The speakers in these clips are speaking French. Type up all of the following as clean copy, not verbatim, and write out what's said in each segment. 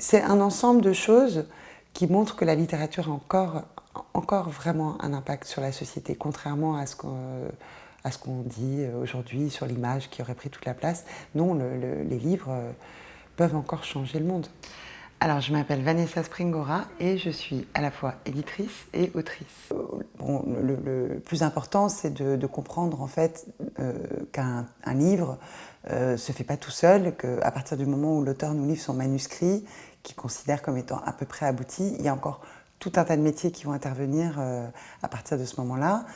c'est un ensemble de choses qui montrent que la littérature a encore vraiment un impact sur la société, contrairement à ce qu'on dit aujourd'hui sur l'image qui aurait pris toute la place. Non, les livres peuvent encore changer le monde. Alors, je m'appelle Vanessa Springora et je suis à la fois éditrice et autrice. Bon, le plus important, c'est de comprendre en fait qu'un livre se fait pas tout seul, qu'à partir du moment où l'auteur nous livre son manuscrit, qu'il considère comme étant à peu près abouti, il y a encore tout un tas de métiers qui vont intervenir à partir de ce moment-là.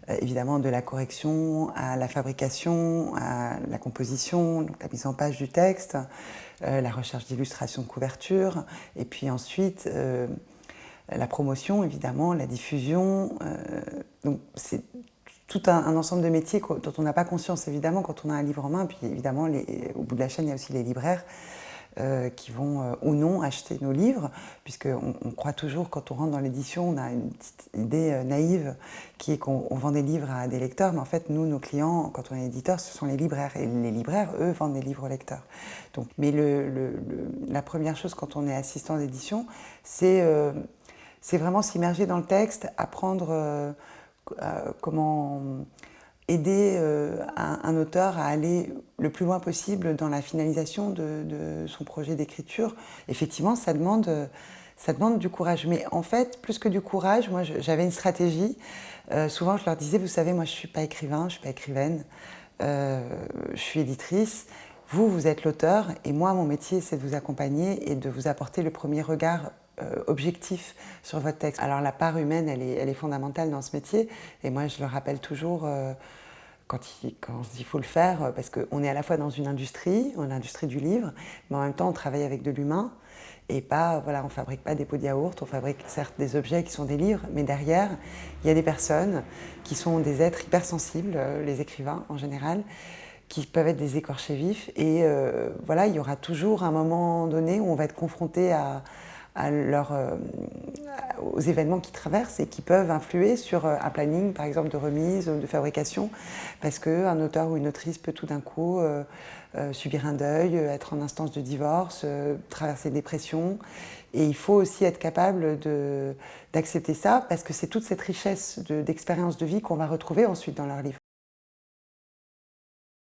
Évidemment, de la correction à la fabrication, à la composition, donc la mise en page du texte, la recherche d'illustrations de couverture, et puis ensuite la promotion, évidemment, la diffusion. Donc c'est tout un ensemble de métiers dont on n'a pas conscience, évidemment, quand on a un livre en main. Puis évidemment, au bout de la chaîne, il y a aussi les libraires qui vont ou non acheter nos livres, puisqu'on croit toujours, quand on rentre dans l'édition, on a une petite idée naïve qui est qu'on vend des livres à des lecteurs, mais en fait, nous, nos clients, quand on est éditeur, ce sont les libraires, et les libraires, eux, vendent des livres aux lecteurs. Donc, mais la première chose quand on est assistant d'édition, c'est vraiment s'immerger dans le texte, apprendre comment aider un auteur à aller le plus loin possible dans la finalisation de son projet d'écriture. Effectivement, ça demande du courage. Mais en fait, plus que du courage, moi j'avais une stratégie. Souvent je leur disais, vous savez, moi je ne suis pas écrivain, je ne suis pas écrivaine, je suis éditrice. Vous êtes l'auteur, et moi mon métier c'est de vous accompagner et de vous apporter le premier regard objectif sur votre texte. Alors la part humaine, elle est fondamentale dans ce métier, et moi je le rappelle toujours quand on se dit qu'il faut le faire, parce qu'on est à la fois dans une industrie, l'industrie du livre, mais en même temps on travaille avec de l'humain, et pas, voilà, on ne fabrique pas des pots de yaourt, on fabrique certes des objets qui sont des livres, mais derrière, il y a des personnes qui sont des êtres hypersensibles, les écrivains en général, qui peuvent être des écorchés vifs, et voilà, il y aura toujours un moment donné où on va être confronté aux événements qui traversent et qui peuvent influer sur un planning, par exemple, de remise ou de fabrication, parce qu'un auteur ou une autrice peut tout d'un coup subir un deuil, être en instance de divorce, traverser une dépression. Et il faut aussi être capable d'accepter ça, parce que c'est toute cette richesse d'expérience de vie qu'on va retrouver ensuite dans leur livre.